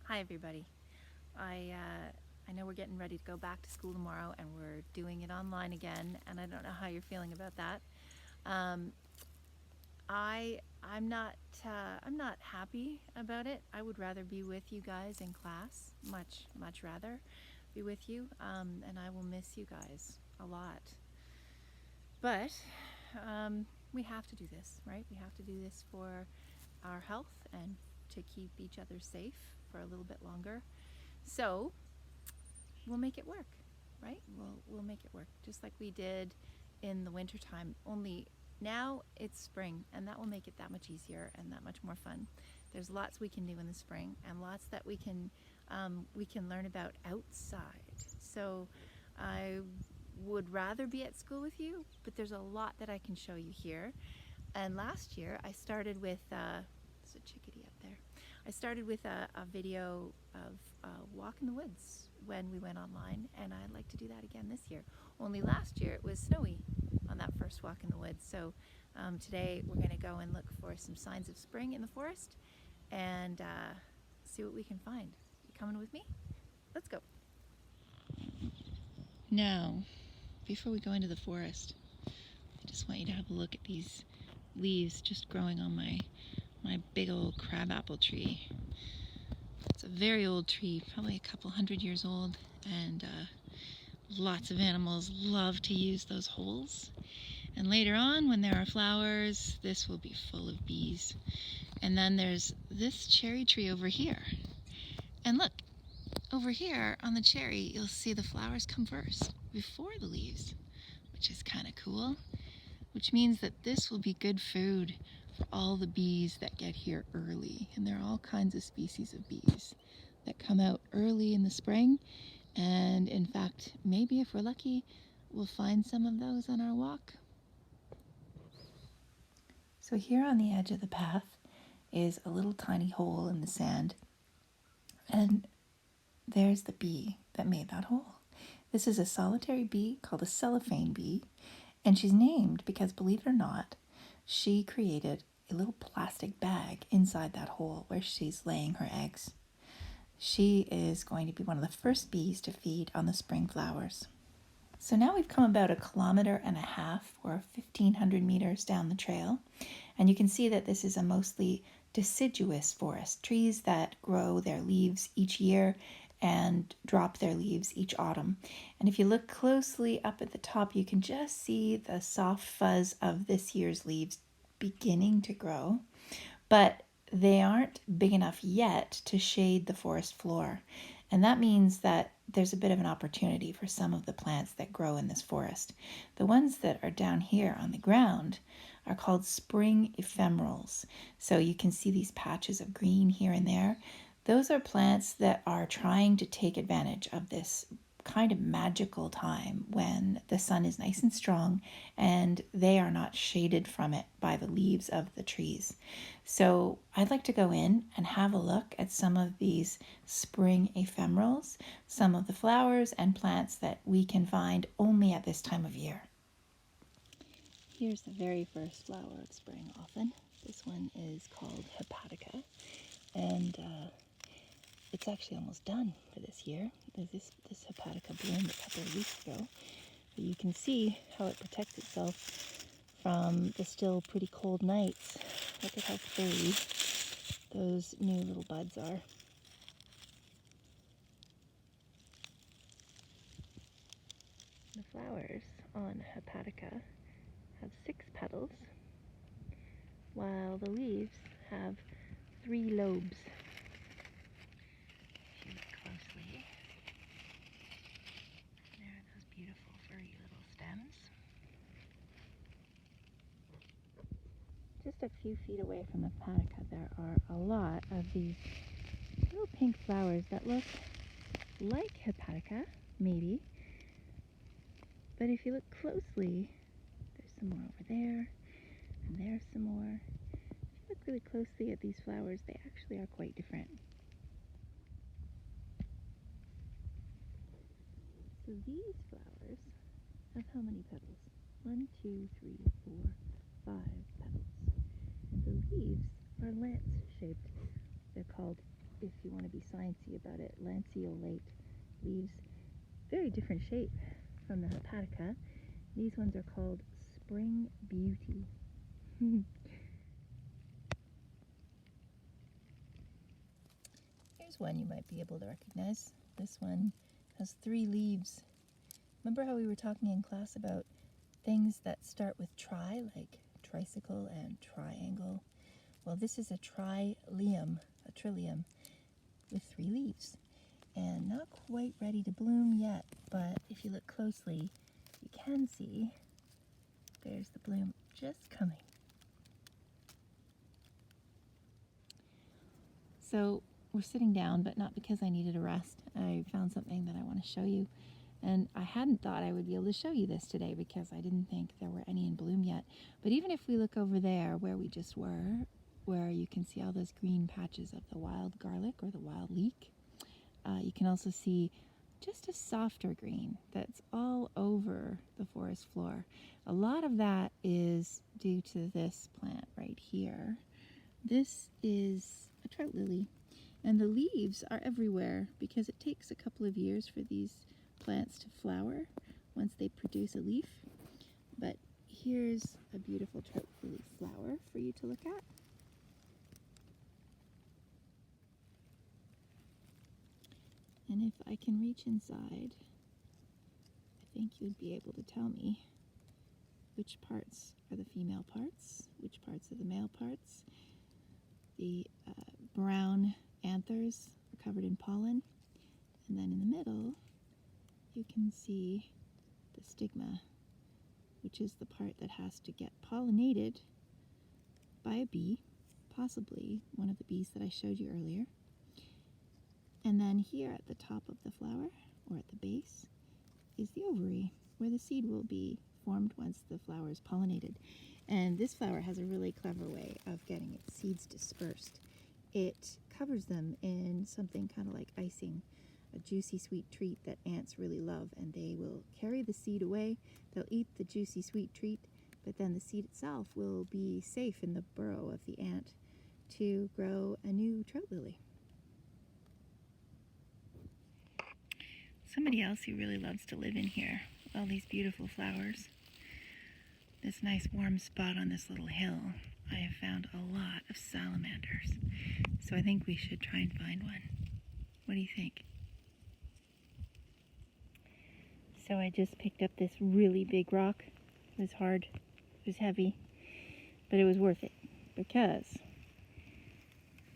Hi everybody. I know we're getting ready to go back to school tomorrow and we're doing it online again, and I don't know how you're feeling about that. Um, I'm not happy about it. I would rather be with you guys in class, much rather be with you, and I will miss you guys a lot. But we have to do this, right? We have to do this for our health and to keep each other safe for a little bit longer. So we'll make it work, right? We'll make it work just like we did in the wintertime. Only now it's spring, and that will make it that much easier and that much more fun. There's lots we can do in the spring, and lots that we can learn about outside. So I would rather be at school with you, but there's a lot that I can show you here. And last year I started with there's a chickadee up there. I started with a video of walk in the woods when we went online, and I'd like to do that again this year. Only last year it was snowy on that first walk in the woods. So today we're going to go and look for some signs of spring in the forest and see what we can find. You coming with me? Let's go. Now, before we go into the forest, I just want you to have a look at these leaves just growing on my big old crabapple tree. It's a very old tree, probably a couple 100 years old, and lots of animals love to use those holes. And later on, when there are flowers, this will be full of bees. And then there's this cherry tree over here. And look, over here on the cherry, you'll see the flowers come first, before the leaves, which is kind of cool. Which means that this will be good food for all the bees that get here early. And there are all kinds of species of bees that come out early in the spring. And in fact, maybe if we're lucky, we'll find some of those on our walk. So here on the edge of the path is a little tiny hole in the sand. And there's the bee that made that hole. This is a solitary bee called a cellophane bee. And she's named because, believe it or not, she created a little plastic bag inside that hole where she's laying her eggs. She is going to be one of the first bees to feed on the spring flowers. So now we've come about 1.5 kilometers or 1,500 meters down the trail, and you can see that this is a mostly deciduous forest, trees that grow their leaves each year and drop their leaves each autumn. And if you look closely up at the top, you can just see the soft fuzz of this year's leaves beginning to grow, but they aren't big enough yet to shade the forest floor. And that means that there's a bit of an opportunity for some of the plants that grow in this forest. The ones that are down here on the ground are called spring ephemerals. So you can see these patches of green here and there. Those are plants that are trying to take advantage of this kind of magical time when the sun is nice and strong and they are not shaded from it by the leaves of the trees. So I'd like to go in and have a look at some of these spring ephemerals, some of the flowers and plants that we can find only at this time of year. Here's the very first flower of spring often. This one is called hepatica, and it's actually almost done for this year. This hepatica bloomed a couple of weeks ago. But you can see how it protects itself from the still pretty cold nights. Look at how furry those new little buds are. The flowers on hepatica have 6 petals, while the leaves have 3 lobes. If you look closely, there are those beautiful furry little stems. Just a few feet away from hepatica, there are a lot of these little pink flowers that look like hepatica, maybe. But if you look closely, there's some more over there, and there's some more. If you look really closely at these flowers, they actually are quite different. So these flowers have how many petals? 1, 2, 3, 4, 5 petals. The leaves are lance-shaped. They're called if you want to be sciencey about it, lanceolate leaves. Very different shape from the hepatica. These ones are called Spring Beauty. Here's one you might be able to recognize. This one has 3 leaves. Remember how we were talking in class about things that start with tri, like tricycle and triangle? Well, this is a trillium, with 3 leaves. And not quite ready to bloom yet, but if you look closely, you can see there's the bloom just coming. So we're sitting down, but not because I needed a rest. I found something that I want to show you. And I hadn't thought I would be able to show you this today because I didn't think there were any in bloom yet. But even if we look over there where we just were, where you can see all those green patches of the wild garlic or the wild leek, you can also see just a softer green that's all over the forest floor. A lot of that is due to this plant right here. This is a trout lily, and the leaves are everywhere because it takes a couple of years for these plants to flower once they produce a leaf. But here's a beautiful trout lily flower for you to look at. And if I can reach inside, I think you'd be able to tell me which parts are the female parts, which parts are the male parts. The brown anthers are covered in pollen, and then in the middle you can see the stigma, which is the part that has to get pollinated by a bee, possibly one of the bees that I showed you earlier. And then here at the top of the flower, or at the base, is the ovary, where the seed will be formed once the flower is pollinated. And this flower has a really clever way of getting its seeds dispersed. It covers them in something kind of like icing, a juicy sweet treat that ants really love, and they will carry the seed away. They'll eat the juicy sweet treat, but then the seed itself will be safe in the burrow of the ant to grow a new trout lily. Somebody else who really loves to live in here with all these beautiful flowers. This nice warm spot on this little hill, I have found a lot of salamanders. So I think we should try and find one. What do you think? So I just picked up this really big rock. It was hard, it was heavy, but it was worth it because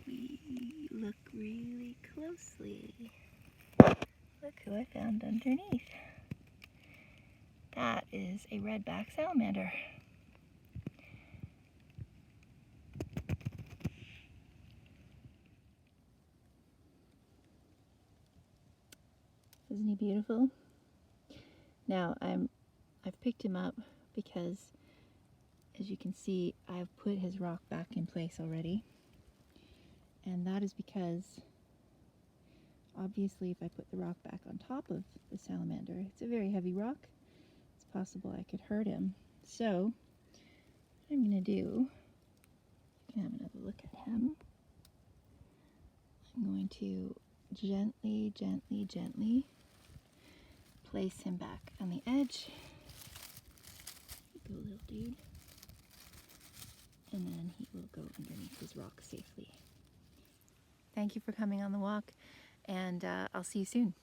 we look really closely. Look who I found underneath. That is a redback salamander. Isn't he beautiful? Now I've picked him up because, as you can see, I've put his rock back in place already. And that is because, obviously, if I put the rock back on top of the salamander, it's a very heavy rock. It's possible I could hurt him. So, what I'm going to do, you can have another look at him. I'm going to gently, gently, gently place him back on the edge. Go, little dude. And then he will go underneath his rock safely. Thank you for coming on the walk, and I'll see you soon.